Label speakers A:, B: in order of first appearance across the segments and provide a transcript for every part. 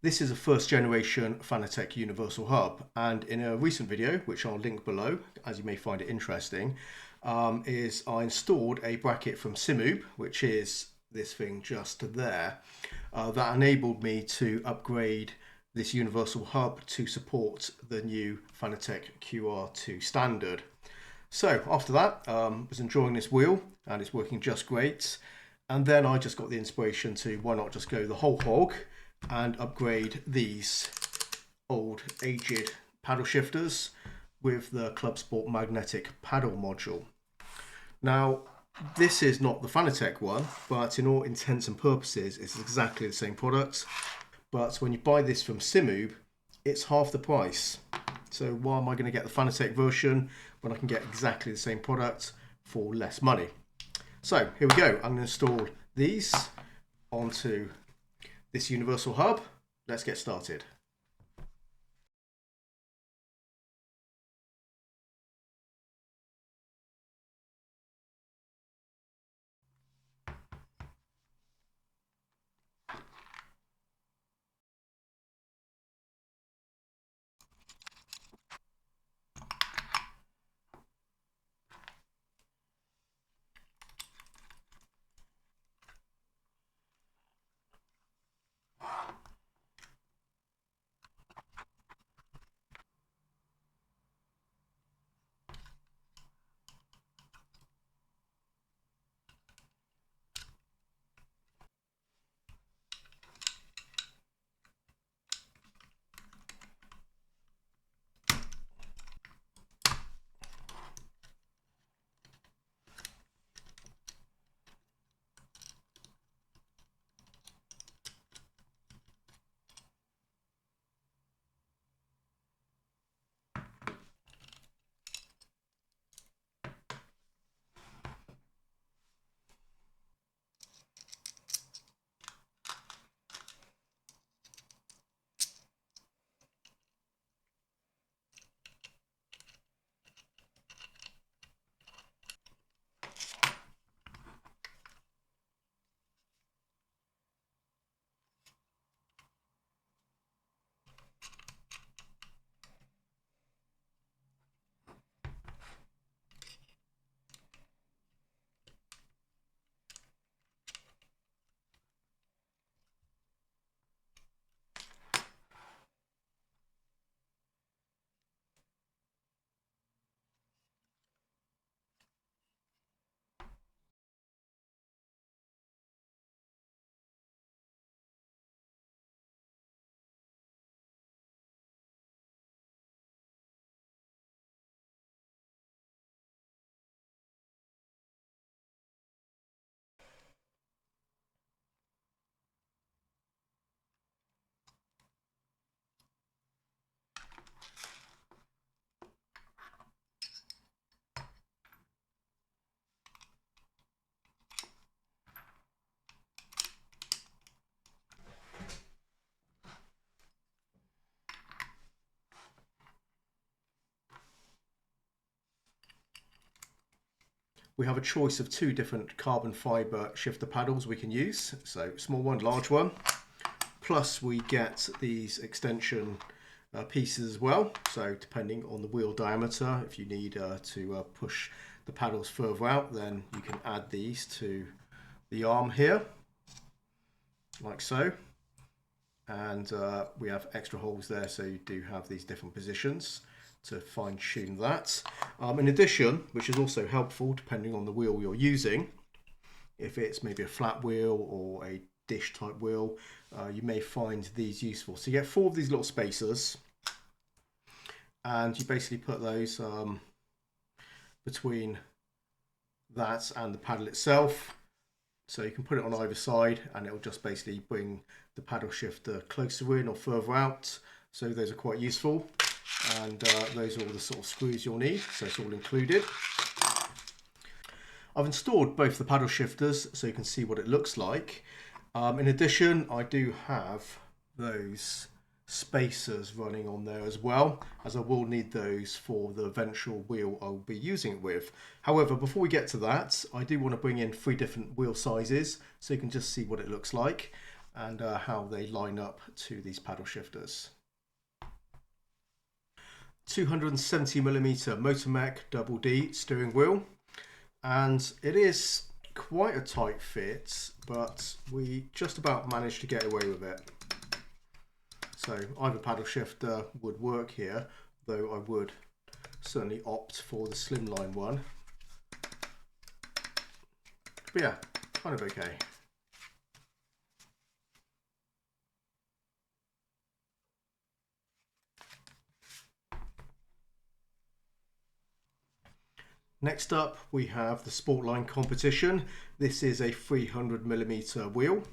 A: This is a first generation Fanatec universal hub, and in a recent video, which I'll link below as you may find it interesting, is I installed a bracket from SIMUBE, which is this thing just there, that enabled me to upgrade this universal hub to support the new Fanatec QR2 standard. So after that, I was enjoying this wheel and it's working just great. And then I just got the inspiration to why not just go the whole hog and upgrade these old aged paddle shifters with the ClubSport magnetic paddle module. Now, this is not the Fanatec one, but in all intents and purposes, it's exactly the same product. But when you buy this from SIMUBE, it's half the price. So why am I going to get the Fanatec version when I can get exactly the same product for less money? So here we go. I'm going to install these onto this universal hub. Let's get started. We have a choice of two different carbon fiber shifter paddles we can use. So small one, large one. Plus we get these extension pieces as well. So depending on the wheel diameter, if you need to push the paddles further out, then you can add these to the arm here, like so. And we have extra holes there, so you do have these different positions to fine tune that. In addition, which is also helpful depending on the wheel you're using, if it's maybe a flat wheel or a dish type wheel, you may find these useful. So you get 4 of these little spacers, and you basically put those between that and the paddle itself. So you can put it on either side and it will just basically bring the paddle shifter closer in or further out. So those are quite useful. And those are all the sort of screws you'll need, so it's all included. I've installed both the paddle shifters so you can see what it looks like. In addition, I do have those spacers running on there as well, as I will need those for the eventual wheel I'll be using it with. However, before we get to that, I do want to bring in 3 different wheel sizes so you can just see what it looks like. and how they line up to these paddle shifters. 270mm Motormech Double D steering wheel, and it is quite a tight fit, but we just about managed to get away with it. So either paddle shifter would work here, though I would certainly opt for the slimline one. But yeah, kind of okay. Next up, we have the Sportline competition. This is a 300mm wheel.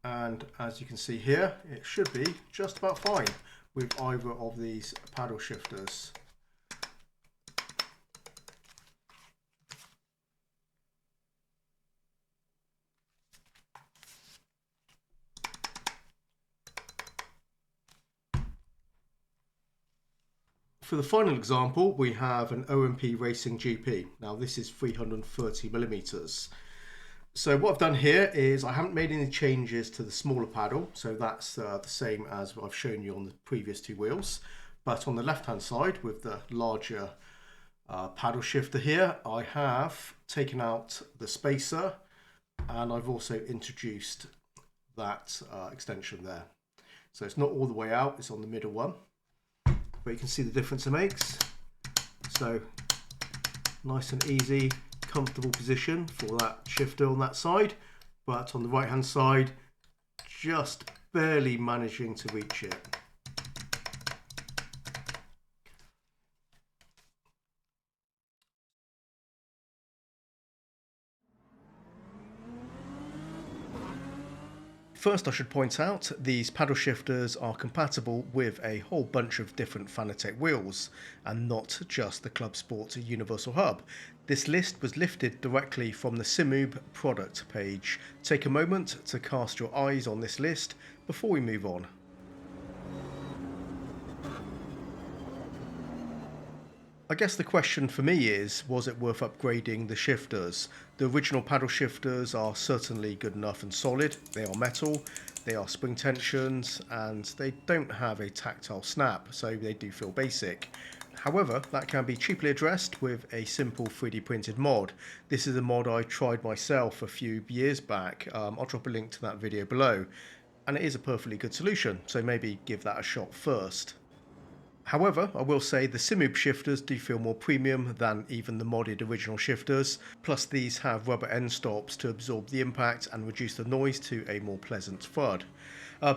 A: And as you can see here, it should be just about fine with either of these paddle shifters. For the final example, we have an OMP Racing GP. Now this is 330mm. So what I've done here is I haven't made any changes to the smaller paddle, so that's the same as what I've shown you on the previous two wheels. But on the left hand side with the larger paddle shifter here, I have taken out the spacer, and I've also introduced that extension there. So it's not all the way out, it's on the middle one. But you can see the difference it makes. So nice and easy, comfortable position for that shifter on that side, but on the right hand side, just barely managing to reach it. First, I should point out these paddle shifters are compatible with a whole bunch of different Fanatec wheels and not just the ClubSport Universal Hub. This list was lifted directly from the SIMUBE product page. Take a moment to cast your eyes on this list before we move on. I guess the question for me is, was it worth upgrading the shifters? The original paddle shifters are certainly good enough and solid. They are metal, they are spring tensions, and they don't have a tactile snap, so they do feel basic. However, that can be cheaply addressed with a simple 3D printed mod. This is a mod I tried myself a few years back. I'll drop a link to that video below, and it is a perfectly good solution, so maybe give that a shot first. However, I will say the SIMUBE shifters do feel more premium than even the modded original shifters, plus these have rubber end stops to absorb the impact and reduce the noise to a more pleasant thud.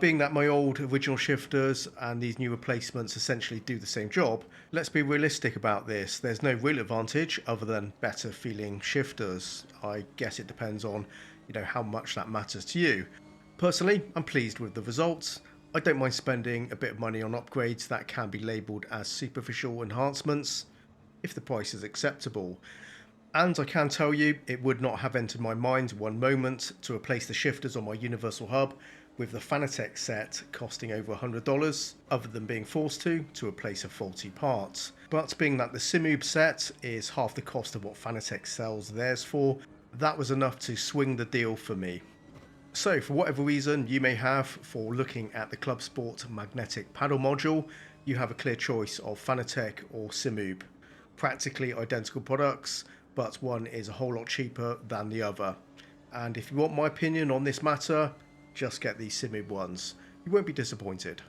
A: Being that my old original shifters and these new replacements essentially do the same job, let's be realistic about this. There's no real advantage other than better feeling shifters. I guess it depends on, how much that matters to you. Personally, I'm pleased with the results. I don't mind spending a bit of money on upgrades that can be labelled as superficial enhancements, if the price is acceptable. And I can tell you, it would not have entered my mind one moment to replace the shifters on my Universal Hub with the Fanatec set costing over $100, other than being forced to replace a faulty part. But being that the SIMUBE set is half the cost of what Fanatec sells theirs for, that was enough to swing the deal for me. So for whatever reason you may have for looking at the ClubSport magnetic paddle module, you have a clear choice of Fanatec or SIMUBE. Practically identical products, but one is a whole lot cheaper than the other. And if you want my opinion on this matter, just get these SIMUBE ones. You won't be disappointed.